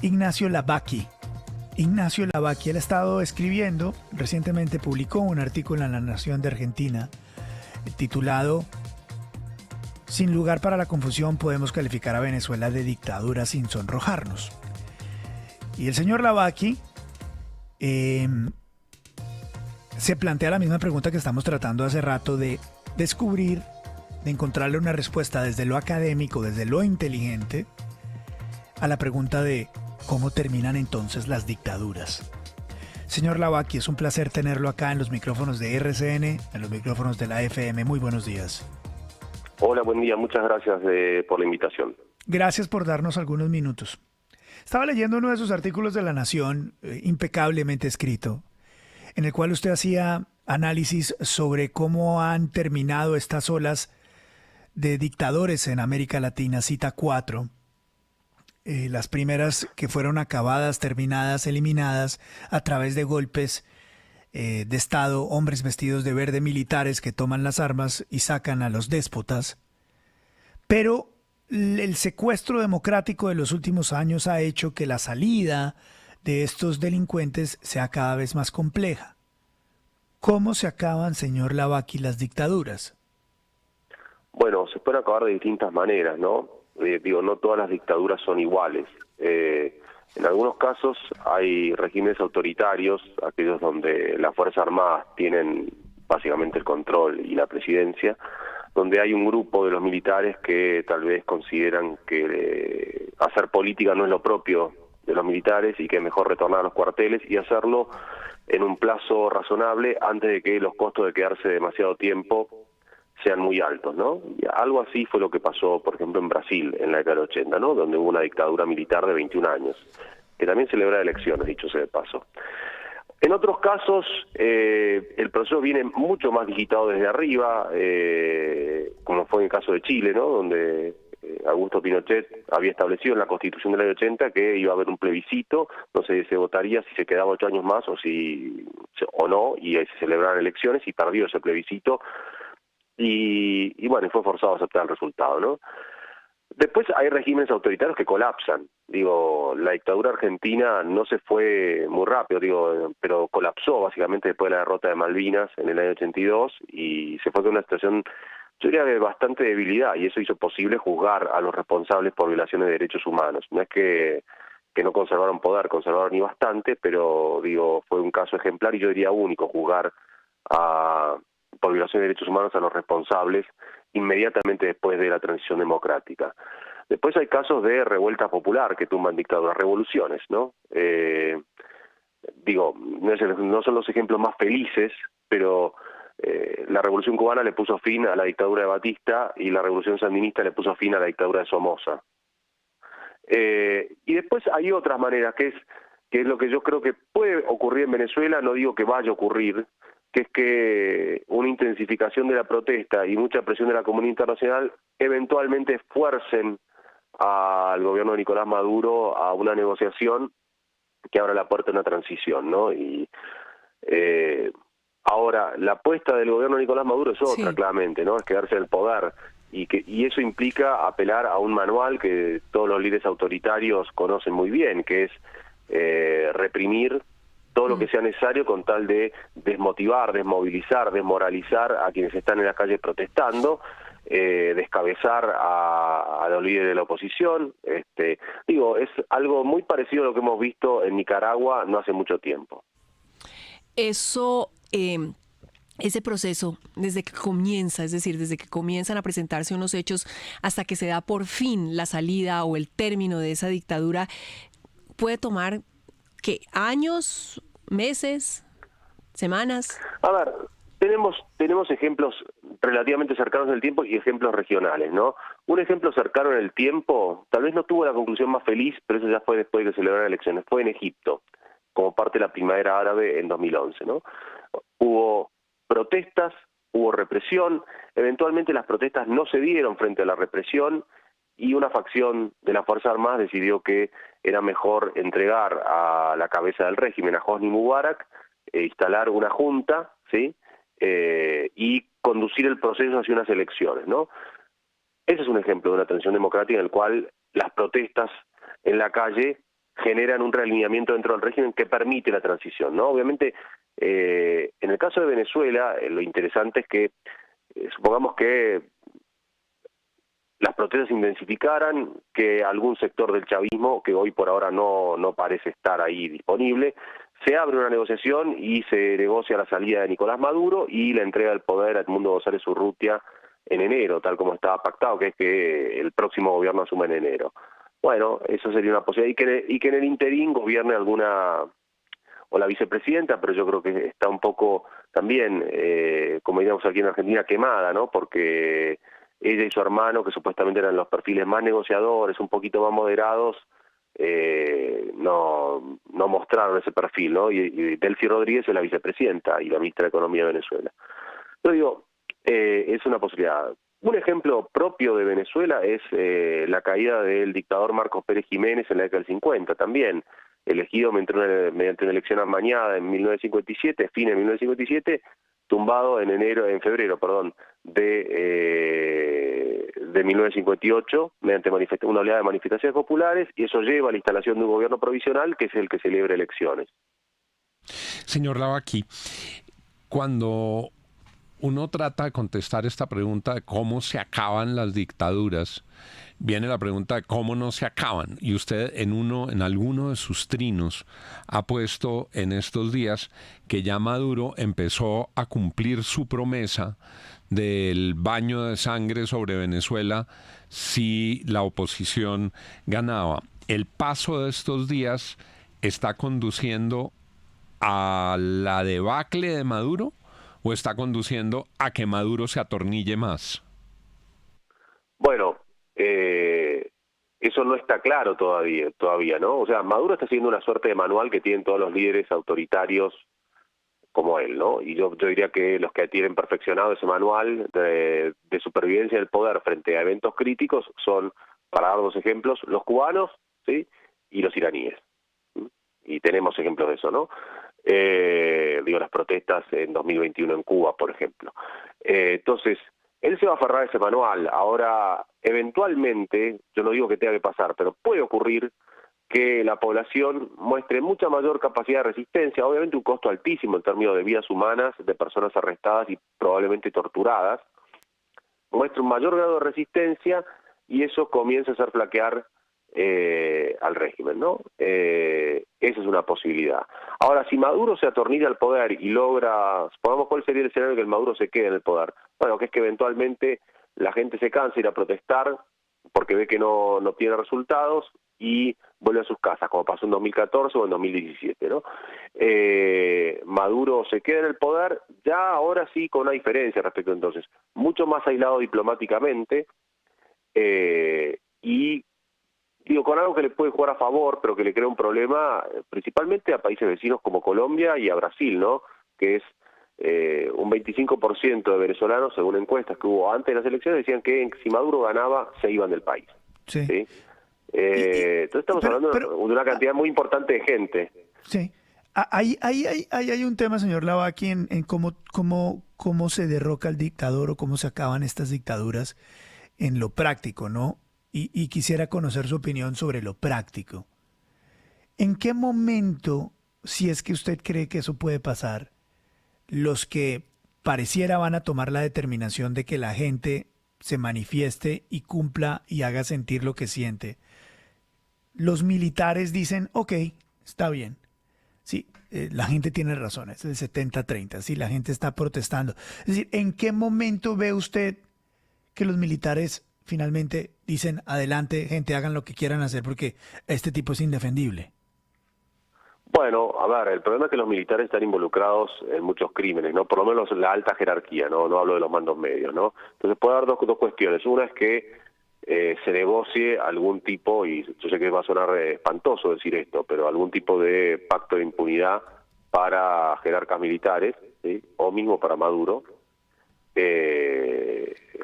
Ignacio Lavacchi. Ignacio Lavacchi, él ha estado escribiendo, recientemente publicó un artículo en La Nación de Argentina titulado "Sin lugar para la confusión, podemos calificar a Venezuela de dictadura sin sonrojarnos". Y el señor Lavacchi se plantea la misma pregunta que estamos tratando hace rato de descubrir, de encontrarle una respuesta desde lo académico, desde lo inteligente, a la pregunta de ¿cómo terminan entonces las dictaduras? Señor Lavacchi, es un placer tenerlo acá en los micrófonos de RCN, en los micrófonos de la FM. Muy buenos días. Hola, buen día. Muchas gracias por la invitación. Gracias por darnos algunos minutos. Estaba leyendo uno de sus artículos de La Nación, impecablemente escrito, en el cual usted hacía análisis sobre cómo han terminado estas olas de dictadores en América Latina. Cita 4. Las primeras que fueron acabadas, terminadas, eliminadas a través de golpes de Estado, hombres vestidos de verde, militares que toman las armas y sacan a los déspotas. Pero el secuestro democrático de los últimos años ha hecho que la salida de estos delincuentes sea cada vez más compleja. ¿Cómo se acaban, señor Lavacchi, las dictaduras? Bueno, se pueden acabar de distintas maneras, ¿no? No todas las dictaduras son iguales. En algunos casos hay regímenes autoritarios, aquellos donde las Fuerzas Armadas tienen básicamente el control y la presidencia, donde hay un grupo de los militares que tal vez consideran que hacer política no es lo propio de los militares y que es mejor retornar a los cuarteles y hacerlo en un plazo razonable antes de que los costos de quedarse demasiado tiempo sean muy altos, ¿no? Y algo así fue lo que pasó, por ejemplo, en Brasil en la década del 80, ¿no? Donde hubo una dictadura militar de 21 años, que también celebra elecciones, dicho sea de paso. En otros casos, el proceso viene mucho más digitado desde arriba, como fue en el caso de Chile, ¿no? Donde Augusto Pinochet había establecido en la Constitución del año 80 que iba a haber un plebiscito, no sé, se votaría si se quedaba 8 años más o no, y se celebraran elecciones, y perdió ese plebiscito, y bueno, fue forzado a aceptar el resultado, ¿no? Después hay regímenes autoritarios que colapsan. La dictadura argentina no se fue muy rápido, pero colapsó básicamente después de la derrota de Malvinas en el año 82 y se fue con una situación, yo diría, de bastante debilidad, y eso hizo posible juzgar a los responsables por violaciones de derechos humanos. No es que no conservaron poder, conservaron y bastante, pero fue un caso ejemplar y yo diría único, juzgar por violación de derechos humanos a los responsables inmediatamente después de la transición democrática. Después hay casos de revuelta popular que tumban dictaduras, revoluciones, ¿no? No son los ejemplos más felices, pero la Revolución Cubana le puso fin a la dictadura de Batista y la Revolución Sandinista le puso fin a la dictadura de Somoza. Y después hay otras maneras, que es lo que yo creo que puede ocurrir en Venezuela, no digo que vaya a ocurrir, que es que una intensificación de la protesta y mucha presión de la comunidad internacional eventualmente fuercen al gobierno de Nicolás Maduro a una negociación que abra la puerta a una transición, ¿no? Y ahora, la apuesta del gobierno de Nicolás Maduro es otra, Sí. claramente, ¿no? Es quedarse en el poder, y eso implica apelar a un manual que todos los líderes autoritarios conocen muy bien, que es reprimir todo lo que sea necesario con tal de desmotivar, desmovilizar, desmoralizar a quienes están en las calles protestando, descabezar a los líderes de la oposición. Es algo muy parecido a lo que hemos visto en Nicaragua no hace mucho tiempo. Eso, ese proceso, desde que comienza, es decir, desde que comienzan a presentarse unos hechos hasta que se da por fin la salida o el término de esa dictadura, puede tomar, ¿qué? ¿Años? ¿Meses? ¿Semanas? A ver, tenemos ejemplos relativamente cercanos en el tiempo y ejemplos regionales, ¿no? Un ejemplo cercano en el tiempo, tal vez no tuvo la conclusión más feliz, pero eso ya fue después de que celebraron elecciones, fue en Egipto, como parte de la primavera árabe en 2011, ¿no? Hubo protestas, hubo represión, eventualmente las protestas no se dieron frente a la represión, y una facción de las Fuerzas Armadas decidió que era mejor entregar a la cabeza del régimen, a Hosni Mubarak, instalar una junta, ¿sí? Y conducir el proceso hacia unas elecciones, ¿no? Ese es un ejemplo de una transición democrática en el cual las protestas en la calle generan un realineamiento dentro del régimen que permite la transición, ¿no? Obviamente, en el caso de Venezuela, lo interesante es que, supongamos que las protestas se intensificaran, que algún sector del chavismo, que hoy por ahora no parece estar ahí disponible, se abre una negociación y se negocia la salida de Nicolás Maduro y la entrega del poder a Edmundo González Urrutia en enero, tal como estaba pactado, que es que el próximo gobierno asuma en enero. Bueno, eso sería una posibilidad, y que en el interín gobierne alguna, o la vicepresidenta, pero yo creo que está un poco también, como diríamos aquí en Argentina, quemada, ¿no? Porque ella y su hermano, que supuestamente eran los perfiles más negociadores, un poquito más moderados, no mostraron ese perfil, ¿no? Y Delcy Rodríguez es la vicepresidenta y la ministra de Economía de Venezuela. Yo digo, es una posibilidad. Un ejemplo propio de Venezuela es la caída del dictador Marcos Pérez Jiménez en la década del 50, también elegido mediante una elección amañada en 1957, fin de 1957, tumbado en febrero, de 1958, mediante una oleada de manifestaciones populares, y eso lleva a la instalación de un gobierno provisional que es el que celebra elecciones. Señor Lavaqui, cuando uno trata de contestar esta pregunta de cómo se acaban las dictaduras, viene la pregunta de cómo no se acaban. Y usted en alguno de sus trinos ha puesto en estos días que ya Maduro empezó a cumplir su promesa del baño de sangre sobre Venezuela si la oposición ganaba. El paso de estos días está conduciendo a la debacle de Maduro, ¿o está conduciendo a que Maduro se atornille más? Bueno, eso no está claro todavía, ¿no? O sea, Maduro está haciendo una suerte de manual que tienen todos los líderes autoritarios como él, ¿no? Y yo diría que los que tienen perfeccionado ese manual de supervivencia del poder frente a eventos críticos son, para dar dos ejemplos, los cubanos, ¿sí? Y los iraníes. Y tenemos ejemplos de eso, ¿no? Las protestas en 2021 en Cuba, por ejemplo. Entonces, él se va a aferrar a ese manual. Ahora, eventualmente, yo no digo que tenga que pasar, pero puede ocurrir que la población muestre mucha mayor capacidad de resistencia, obviamente un costo altísimo en términos de vidas humanas, de personas arrestadas y probablemente torturadas, muestre un mayor grado de resistencia y eso comienza a hacer flaquear al régimen, ¿no? Esa es una posibilidad. Ahora, si Maduro se atornilla al poder y logra, supongamos cuál sería el escenario que el Maduro se quede en el poder, bueno, que es que eventualmente la gente se cansa de ir a protestar porque ve que no tiene resultados y vuelve a sus casas, como pasó en 2014 o en 2017, ¿no? Maduro se queda en el poder, ya ahora sí con una diferencia respecto a entonces, mucho más aislado diplomáticamente, y digo, con algo que le puede jugar a favor, pero que le crea un problema principalmente a países vecinos como Colombia y a Brasil, ¿no? Que es un 25% de venezolanos, según encuestas que hubo antes de las elecciones, decían que si Maduro ganaba, se iban del país. Sí. ¿Sí? Entonces estamos hablando de una cantidad muy importante de gente. Sí. Hay un tema, señor Lavaqui, en cómo se derroca el dictador o cómo se acaban estas dictaduras en lo práctico, ¿no? Y quisiera conocer su opinión sobre lo práctico. ¿En qué momento, si es que usted cree que eso puede pasar, los que pareciera van a tomar la determinación de que la gente se manifieste y cumpla y haga sentir lo que siente, los militares dicen, ok, está bien, sí, la gente tiene razón, es el 70-30, sí, la gente está protestando. Es decir, ¿en qué momento ve usted que los militares finalmente dicen, adelante, gente, hagan lo que quieran hacer porque este tipo es indefendible? Bueno, a ver, el problema es que los militares están involucrados en muchos crímenes, ¿no? Por lo menos la alta jerarquía, no hablo de los mandos medios, ¿no? Entonces puede haber dos cuestiones. Una es que se negocie algún tipo, y yo sé que va a sonar espantoso decir esto, pero algún tipo de pacto de impunidad para jerarcas militares, ¿sí? O mismo para Maduro,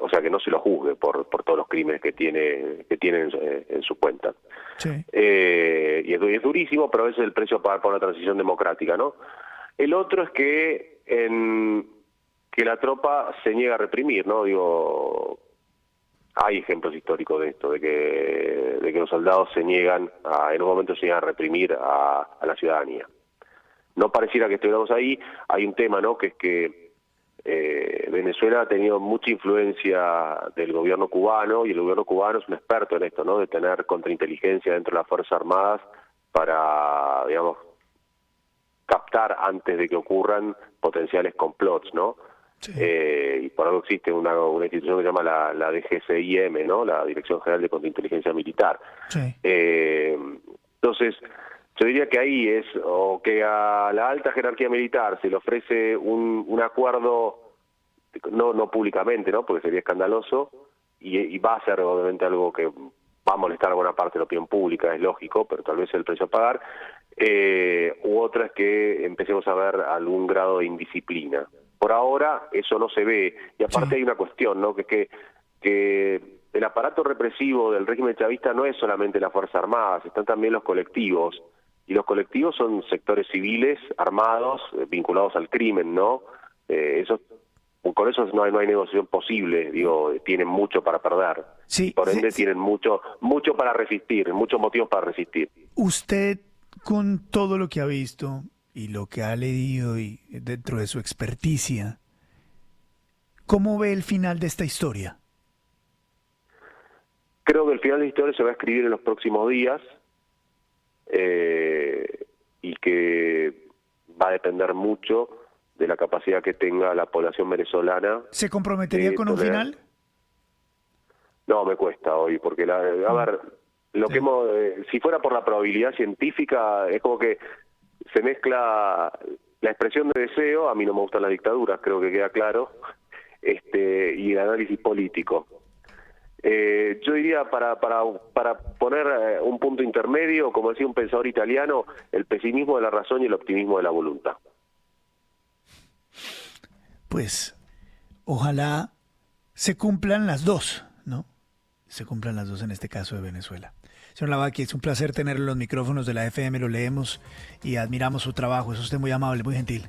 o sea que no se lo juzgue por todos los crímenes que tiene en su cuenta. Sí. Y es durísimo, pero ese es el precio a pagar por una transición democrática, ¿no? El otro es que la tropa se niega a reprimir, ¿no? Digo, hay ejemplos históricos de esto, de que los soldados se niegan, en un momento se niegan a reprimir a la ciudadanía. No pareciera que estuviéramos ahí. Hay un tema, ¿no?, que es que Venezuela ha tenido mucha influencia del gobierno cubano, y el gobierno cubano es un experto en esto, ¿no?, de tener contrainteligencia dentro de las Fuerzas Armadas para, digamos, captar antes de que ocurran potenciales complots, ¿no? Sí. Y por algo existe una institución que se llama la DGCIM, ¿no?, la Dirección General de Contrainteligencia Militar. Sí. Entonces, yo diría que ahí es, o que a la alta jerarquía militar se le ofrece un acuerdo, no públicamente, ¿no?, porque sería escandaloso, y va a ser obviamente algo que va a molestar a buena parte de la opinión pública, es lógico, pero tal vez es el precio a pagar, u otra es que empecemos a ver algún grado de indisciplina. Por ahora eso no se ve, y aparte Sí. hay una cuestión, ¿no?, que el aparato represivo del régimen chavista no es solamente las Fuerzas Armadas, están también los colectivos, y los colectivos son sectores civiles armados vinculados al crimen, ¿no? Con eso no hay negociación posible, digo, tienen mucho para perder. Sí, Por ende sí. tienen mucho para resistir, muchos motivos para resistir. Usted, con todo lo que ha visto y lo que ha leído y dentro de su experticia, ¿cómo ve el final de esta historia? Creo que el final de la historia se va a escribir en los próximos días, y que va a depender mucho de la capacidad que tenga la población venezolana. ¿Se comprometería con un tolerar. final? No, me cuesta hoy, porque a ver, lo que si fuera por la probabilidad científica, es como que se mezcla la expresión de deseo. A mí no me gustan las dictaduras, creo que queda claro, y el análisis político. Yo diría, para poner un punto intermedio, como decía un pensador italiano, el pesimismo de la razón y el optimismo de la voluntad. Pues ojalá se cumplan las dos, ¿no? Se cumplan las dos en este caso de Venezuela. Señor Lavaki, es un placer tener los micrófonos de la FM, lo leemos y admiramos su trabajo. Es usted muy amable, muy gentil.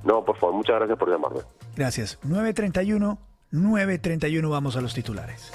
No, por favor, muchas gracias por llamarme. Gracias. 9:31, vamos a los titulares.